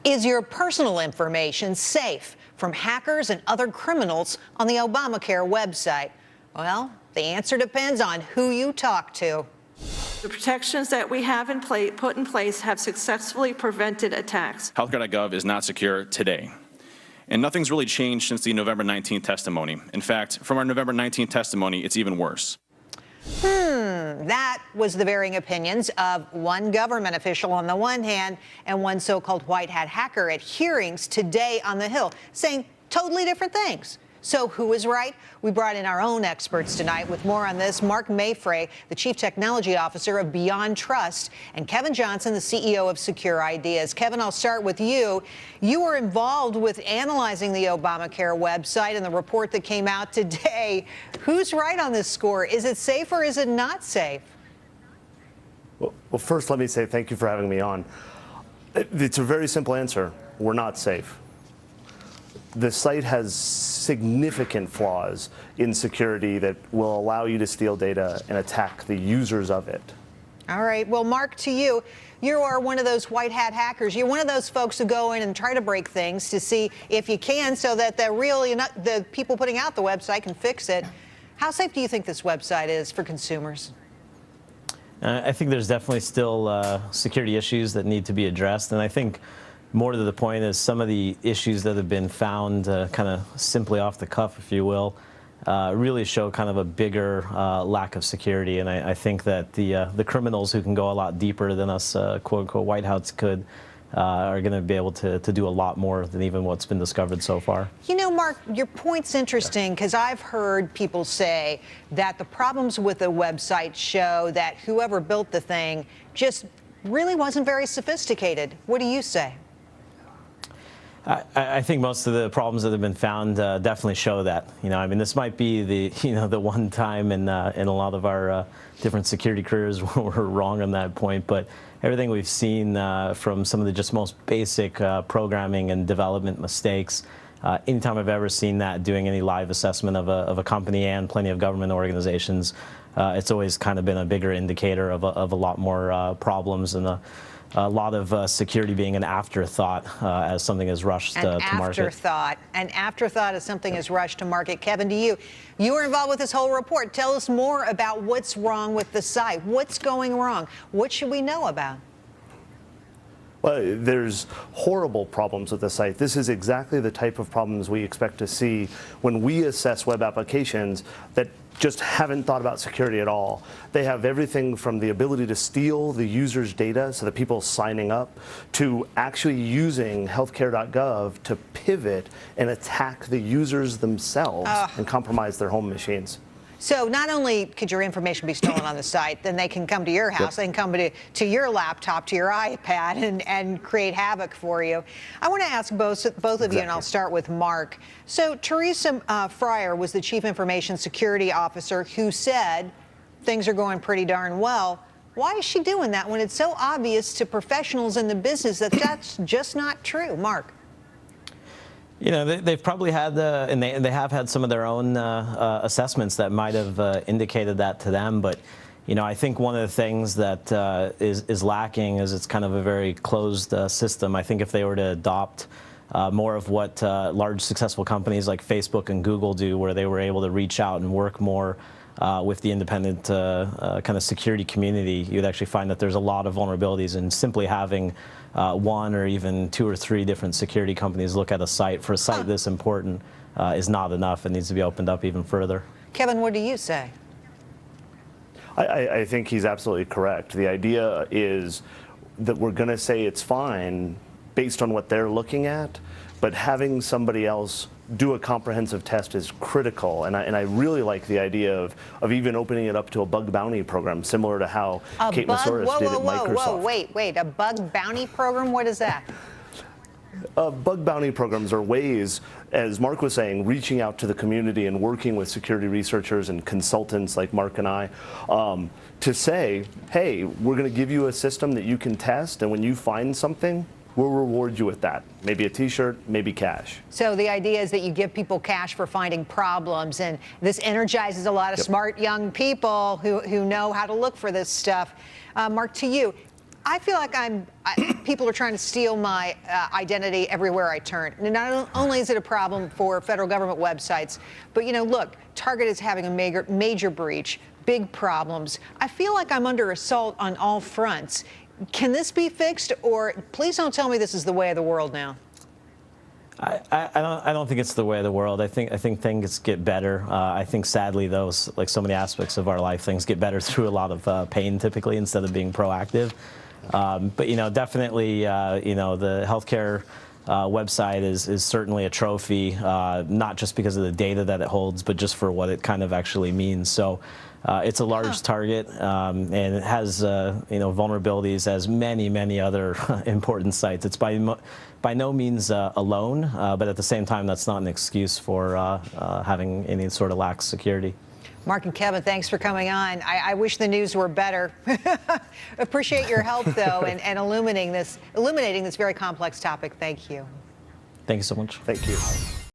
Is your personal information safe from hackers and other criminals on the Obamacare website? Well, the answer depends on who you talk to. The protections that we have put in place have successfully prevented attacks. Healthcare.gov is not secure today. And nothing's really changed since the November 19th testimony. In fact, from our November 19th testimony, it's even worse. That was the varying opinions of one government official on the one hand and one so-called white hat hacker at hearings today on the Hill, saying totally different things. So who is right? We brought in our own experts tonight with more on this. Mark Mayfrey, the Chief Technology Officer of Beyond Trust, and Kevin Johnson, the CEO of Secure Ideas. Kevin, I'll start with you. You were involved with analyzing the Obamacare website and the report that came out today. Who's right on this score? Is it safe or is it not safe? Well, first, let me say thank you for having me on. It's a very simple answer. We're not safe. The site has significant flaws in security that will allow you to steal data and attack the users of it. All right. Well, Mark, to you, you are one of those white hat hackers. You're one of those folks who go in and try to break things to see if you can so that the people putting out the website can fix it. How safe do you think this website is for consumers? I think there's definitely still security issues that need to be addressed. And I think more to the point is some of the issues that have been found kind of simply off the cuff, if you will, really show kind of a bigger lack of security. And I think that the criminals who can go a lot deeper than us, quote unquote, White House could, are going to be able to do a lot more than even what's been discovered so far. You know, Mark, your point's interesting because I've heard people say that the problems with the website show that whoever built the thing just really wasn't very sophisticated. What do you say? I think most of the problems that have been found definitely show that. You know, I mean, this might be the one time in a lot of our different security careers where we're wrong on that point. But everything we've seen from some of the just most basic programming and development mistakes, anytime I've ever seen that doing any live assessment of a company and plenty of government organizations, it's always kind of been a bigger indicator of a lot more problems and a lot of security being an afterthought as something is rushed to market. An afterthought as something is rushed to market. Kevin, to you. You were involved with this whole report. Tell us more about what's wrong with the site. What's going wrong? What should we know about? Well, there's horrible problems with the site. This is exactly the type of problems we expect to see when we assess web applications that just haven't thought about security at all. They have everything from the ability to steal the user's data, so the people signing up, to actually using Healthcare.gov to pivot and attack the users themselves and compromise their home machines. So not only could your information be stolen on the site, then they can come to your house, they can come to your laptop, to your iPad, and create havoc for you. I want to ask both of you, and I'll start with Mark. So Teresa Fryer was the Chief Information Security Officer who said things are going pretty darn well. Why is she doing that when it's so obvious to professionals in the business that that's just not true? Mark. You know, they've probably had and they have had some of their own assessments that might have indicated that to them. But, you know, I think one of the things that is lacking is it's kind of a very closed system. I think if they were to adopt more of what large successful companies like Facebook and Google do, where they were able to reach out and work more with the independent kind of security community, you'd actually find that there's a lot of vulnerabilities, and simply having one or even two or three different security companies look at a site for a site this important is not enough. It needs to be opened up even further. Kevin, what do you say? I think he's absolutely correct. The idea is that we're going to say it's fine based on what they're looking at, but having somebody else do a comprehensive test is critical, and I really like the idea of even opening it up to a bug bounty program, similar to how Kate Masouras did at Microsoft. Wait, a bug bounty program? What is that? Bug bounty programs are ways, as Mark was saying, reaching out to the community and working with security researchers and consultants like Mark and I to say, hey, we're going to give you a system that you can test, and when you find something, we'll reward you with that. Maybe a T-shirt, maybe cash. So the idea is that you give people cash for finding problems, and this energizes a lot of smart young people who know how to look for this stuff. Mark, to you, I feel like people are trying to steal my identity everywhere I turn. And not only is it a problem for federal government websites, but, you know, look, Target is having a major breach, big problems. I feel like I'm under assault on all fronts. Can this be fixed? Or please don't tell me this is the way of the world now. I don't think it's the way of the world. I think things get better. I think sadly, though, like so many aspects of our life, things get better through a lot of pain typically instead of being proactive. But you know, definitely, you know, the healthcare website is certainly a trophy, not just because of the data that it holds, but just for what it kind of actually means. So. It's a large target, and it has you know, vulnerabilities as many other important sites. It's by no means alone, but at the same time, that's not an excuse for having any sort of lax security. Mark and Kevin, thanks for coming on. I wish the news were better. Appreciate your help, though, and illuminating this very complex topic. Thank you. Thank you so much. Thank you.